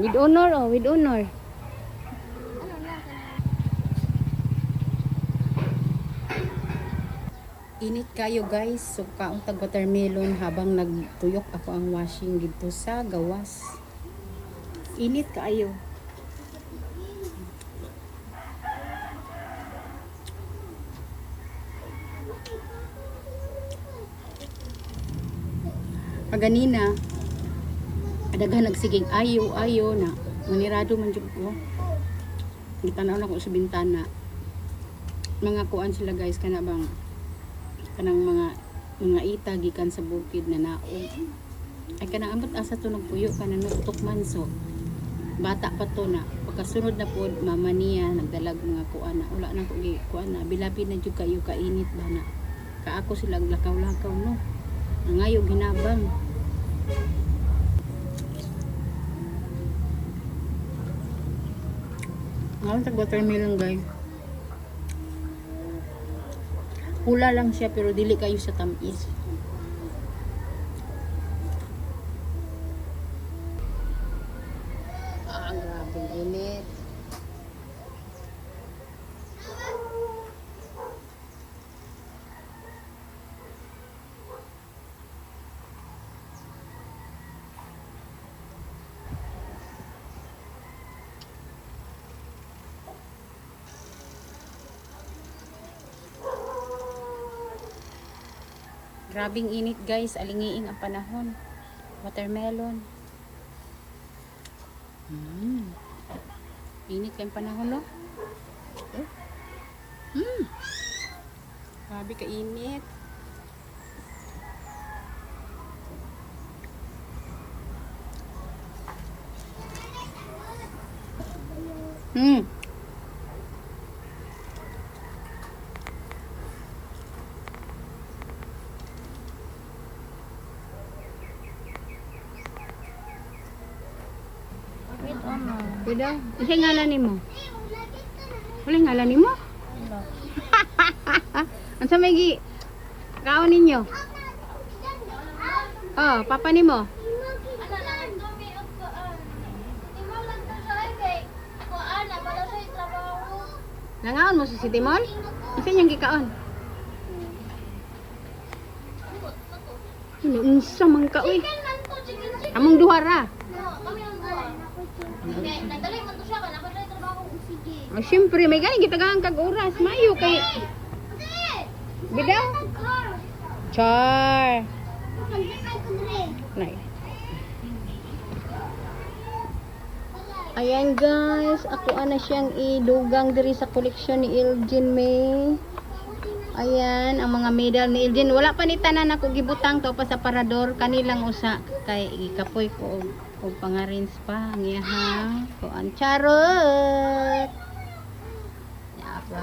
With honor, oh, with honor. Init kayo guys, so kaong tag watermelon habang nagtuyok ako ang washing dito sa gawas. Init kayo. Paganina, adaghan nagsigig ayo na. Manirado man jud ko. Gitanaw na ko sa bintana. Mga kuan sila guys kana bang kanang mga ita gikan sa bukid na naog. Ay kanang ambot asa to nagpuyo kana nutok man so. Bata pa to na. Pagkasunod na pod mama niya nagdalag mga kuan na. Wala na ko gi kuan na bilabi na jud kayo kainit ba na. Kaako sila lakaw-lakaw no. Nangayo ginabang. Ngayon tag watermelon guys. Pula lang siya pero dili kayo sa tamis. Grabe init. Grabing init guys, alingiing ang panahon. Watermelon. Init kayong panahon no? Grabe ka init. Pwede? Isa ngalan ni mo? Wala ngalan ni mo? Ang sa may kaon ninyo? Oh, papa ni mo? Nangaon mo sa City Mall? Isa niyang gikaon? Unsa man ka uy? Among duha ra. Oh, siyempre, may galing gitagaan kag oras. Mayo kay... Bidaw? Char. Nay. Ayan guys, ako ana siyang idugang diri sa koleksyon ni Elgin May. Ayan, ang mga medal ni Elgin. Wala pa ni tanan ako gibutang to pa sa parador. Kanilang usa kay ikapoy ko og pangarins pa ang iyahang kuan charot. Yaba.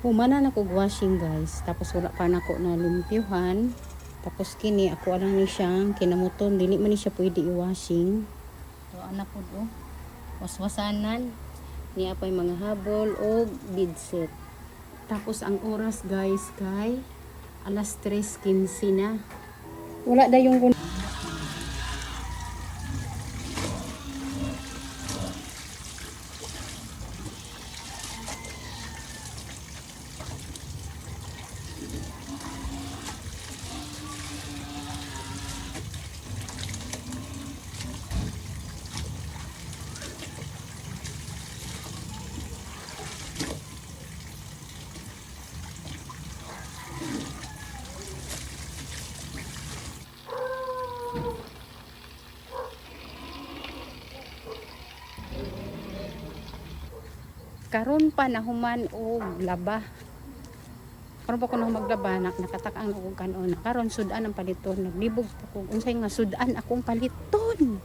Humana na kog washing guys. Tapos wala pa nako na limpyuhan. Tapos kini ako alang ni siyang kinamuton. Dili man ni siya pwede i-washing. So anak ko do. Waswasanan. Niya pa yung mga habol o beadset. Tapos ang oras guys kay alas 3:15 na. Wala da yung karon pa nahuman og laba. Karon pa ko na maglaba nakatak-ang akong kanon. Karon sudan ang paliton. Naglibog pa ko unsay nga sudan akong paliton.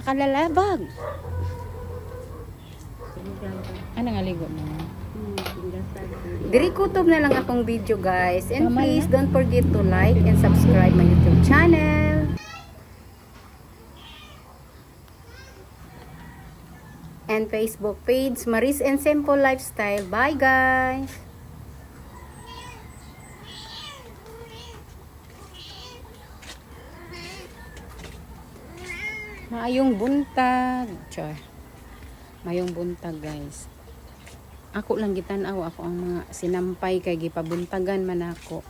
Nakalalabag. Ano nga ligo mo? Diri kutob na lang akong video guys. And Tama please na. don't forget to like and subscribe my YouTube channel. And Facebook page, Maris and Simple Lifestyle. Bye guys! Maayong buntag. Char. Mayong buntag guys. Ako lang gitanaw, ako ang mga sinampay kay gipabuntagan man ako.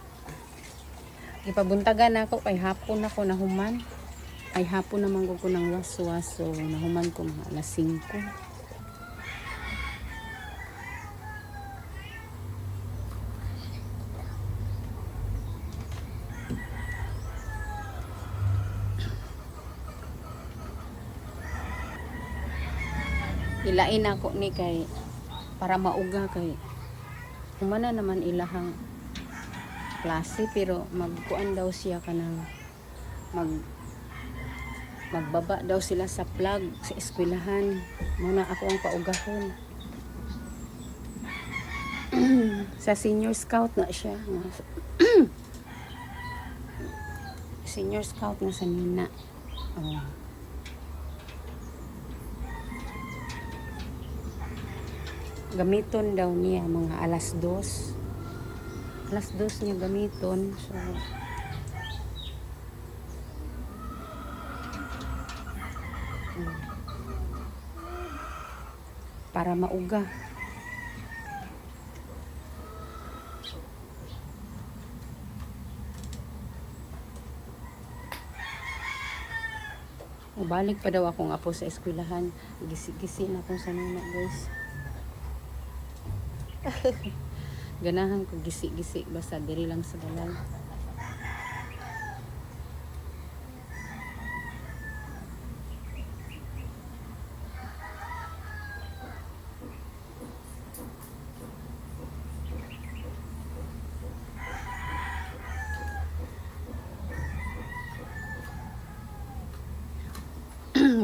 Gipabuntagan ako kay hapon ako nahuman. Ay hapon naman ko ng waso-waso. Nahuman ko mga alas 5. Ilain ako ni kay para mauga kay humana naman ilahang klase pero magkuan daw siya kanang magbaba daw sila sa plug sa eskwelahan. Muna ako ang paugahon. Sa senior scout na siya. Senior scout na sa Nina. Oh. Gamiton daw niya mga alas 2. Alas 2 niya gamiton. So para mauga. Balik pa daw akong apo sa eskwelahan. Gisi-gisi na akong sanina guys. Ganahan ko gisi-gisi basta diri lang sa balay.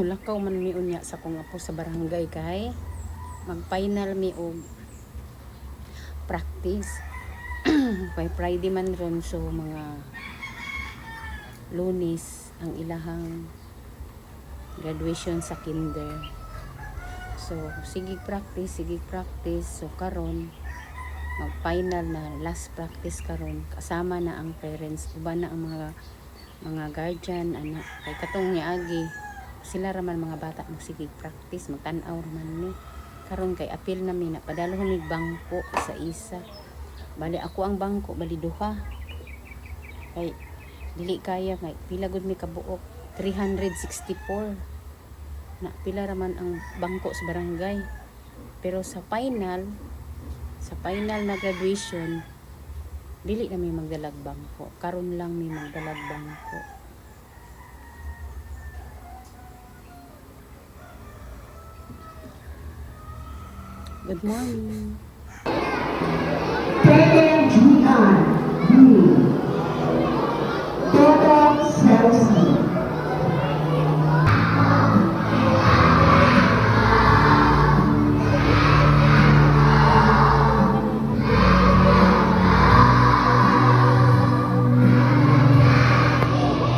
Lakaw man mi unya sa kong apo sa barangay kay mag-final mi og practice. By Friday man ron, so mga Lunes ang ilahang graduation sa kinder. So sige practice. So karon mag-final na, last practice karon, kasama na ang parents, uba na ang mga guardian anak kay katong niagi sila raman mga bata magsige practice, magtan-aw raman ni karon kay apil na mi na padalhon mig bangko sa isa. Bali ako ang bangko, bali duha. Kay dili kaya kay pila gud mi kabuok 364. Na pila raman ang bangko sa barangay. Pero sa final na graduation dili na mi magdalag bangko. Karon lang mi magdalag bangko. Good morning. KMGR, Toto Sales